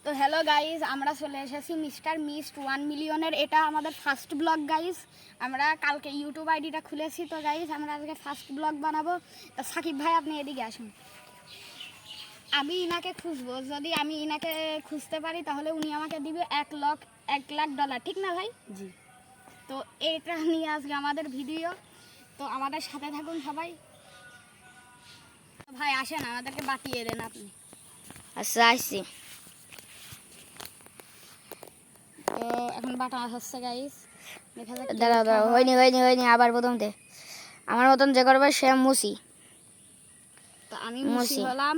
তো hello guys, আমরা চলে এসেছি মিস্টার মিস্ট 1 মিলিয়নের। এটা আমাদের ফার্স্ট ব্লগ গাইজ। আমরা কালকে ইউটিউব আইডিটা খুলেছি। তো গাইজ আমরা আজকে ফার্স্ট ব্লগ বানাবো। তো সাকিব ভাই আপনি এদিকে আসুন। আমি ইনাকে খুঁজবো, যদি আমি ইনাকে খুঁজতে পারি তাহলে উনি আমাকে দিবে $1,00,000, ঠিক না ভাই? জি। তো এটা নিয়ে আজকে আমাদের ভিডিও। তো আমাদের সাথে থাকুন সবাই। ভাই আসেন, আমাদেরকে বাতিয়ে দেন আপনি। আচ্ছা আসছি। তো এখন বাটা হচ্ছে গাইস, দেখা যাক। দাঁড়াও হয়নি আবার প্রথম থেকে আমার মতন যে করবে সে মুসি। তো আমি মুসি হলাম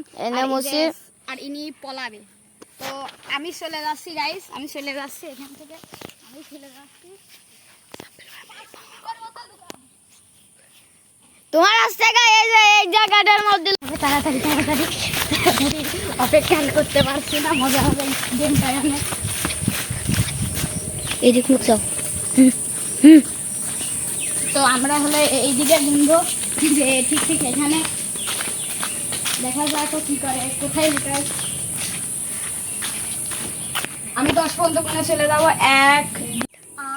আর ইনি পলাবে। তো আমি চলে যাচ্ছি গাইস, আমি চলে যাচ্ছি এখান থেকে, আমি চলে যাচ্ছি। তোমার রাস্তা এই যে এই জায়গাটার মধ্যে তাড়াতাড়ি অপেক্ষা করতে পারছি না, মজা হবে গেমটা অনেক। এদিক মুখ যাও। তো আমরা হলে এইদিকে ঘুরবো, যে ঠিক এখানে দেখা যায় তো কি করে, কোথায় লুকায়। আমি 10 পর্যন্ত কোনে চলে যাবো। 1,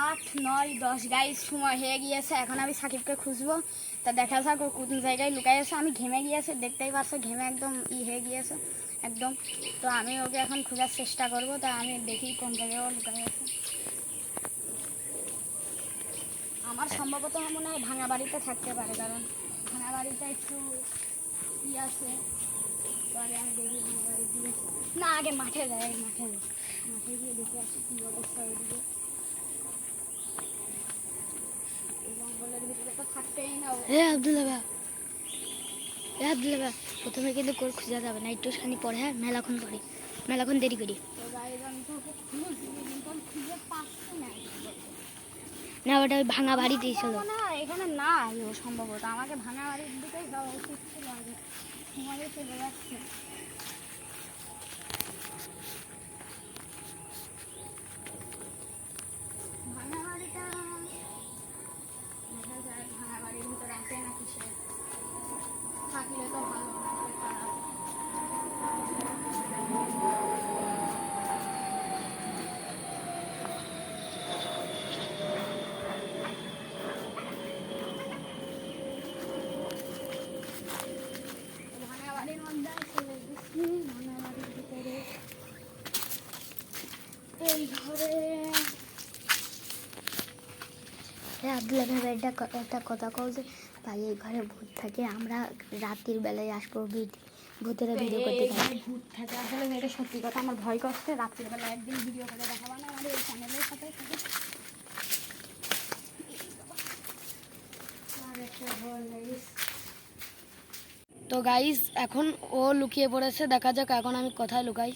8, 9, 10 গাইস সময় হয়ে গিয়েছে। এখন আমি সাকিবকে খুঁজবো। তা দেখা যাক ও কোন জায়গায় লুকাই আছে। আমি ঘেমে গিয়েছে, দেখতেই পারছো, ঘেমে একদম হয়ে গিয়েছে একদম। তো আমি ওকে এখন খোঁজার চেষ্টা করবো। তা আমি দেখি কোন জায়গায় ও লুকাই আছে। আমার সম্ভবত মনে হয় ভাঙা বাড়িতে থাকতে পারে, কারণ ভাঙা বাড়িটা একটু ই আছে। তো আগে আমি দেখি ভাঙা বাড়ি দিয়ে না, আগে মাঠে যাই, মাঠে গিয়ে দেখে আসি কী অবস্থা ওইদিকে। জঙ্গলের ভিতরে তো থাকতেই না। আব্দুল্লাহ প্রথমে কিন্তু কোর খুঁজে যাবে না, একটুখানি পরে। হ্যাঁ, মেলাক্ষণ দেরি করি তো গাইজ আমি তো ওকে খুঁজছি, কিন্তু আমি খুঁজে পাচ্ছি না। না, ওটা ওই ভাঙা বাড়িতেই ছিল না, এখানে নাই ও সম্ভবত। আমাকে ভাঙা বাড়ির দিকেই যাওয়া উচিত ছিল, আগে সময় চলে যাচ্ছে। ভাঙা বাড়িটা দেখা যায় ভাঙা বাড়ির ভিতরে আছে নাকি, সে থাকলে তো ভালো। ভাঙা বাড়ির মধ্যে চলে গেছি। ভাঙা বাড়ির ভিতরে এই ঘরে। হ্যাঁ আব্দুল্লাহ ভাই, একটা কথা কও যে ভাই এই ঘরে ভূত থাকে, আমরা রাতের বেলায় আসবো ভূতেরা ভিডিও করতে পারি। ভূত থাকে আসলে, এটা সত্যি কথা। আমার ভয় করছে। রাত্রির বেলা একদিন ভিডিও করে দেখাবো না আমাদের এই চ্যানেলের সাথে থাকে। তো গাইস এখন ও লুকিয়ে পড়েছে, দেখা যাক এখন আমি কোথায় লুকাই।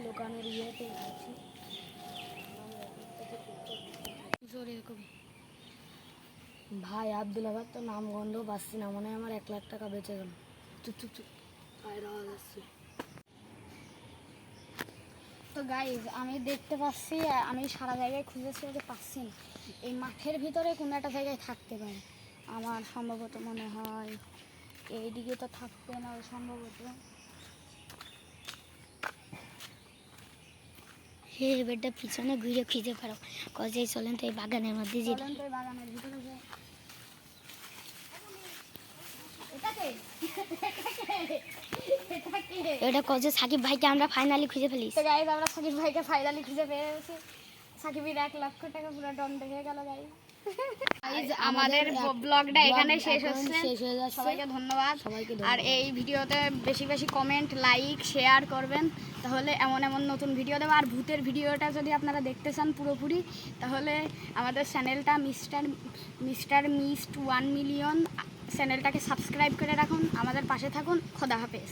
লুকানোর ইয়েতে আছি। ভাই আব্দুল্লাহ তো নাম গন্ধ পাচ্ছি না, মনে হয় আমার $1,00,000 বেঁচে গেল। চুপ পায়ের আওয়াজ আসছে। তো গাইজ আমি দেখতে পাচ্ছি, আমি সারা জায়গায় খুঁজেছি, ওকে পাচ্ছি না। এই মাঠের ভিতরে কোনো একটা জায়গায় থাকতে পারে আমার সম্ভবত মনে হয়। এইদিকে তো থাকবে না সম্ভবত। হে বেটা পিছনে ঘুরে খুঁজে পারো, কজে চলেন তো এই বাগানের মধ্যে যে বাগানের ভিতরে যে এটা কজে সাকিব ভাইকে আমরা ফাইনালি খুঁজে ফেলিস। তো গাইজ আমরা সাকিব ভাইকে ফাইনালি খুঁজে পেয়েছি। সাকিবের $1,00,000 পুরো ডন হয়ে গেল গাইজ। আমাদের ব্লগটা এখানে শেষ হচ্ছে। সবাইকে ধন্যবাদ। আর এই ভিডিওতে বেশি বেশি কমেন্ট, লাইক, শেয়ার করবেন, তাহলে এমন নতুন ভিডিও দেবো। আর ভূতের ভিডিওটা যদি আপনারা দেখতে চান পুরোপুরি, তাহলে আমাদের চ্যানেলটা মিস্টার মিস্ট 1 মিলিয়ন চ্যানেলটাকে সাবস্ক্রাইব করে রাখুন, আমাদের পাশে থাকুন। খোদা হাফেজ।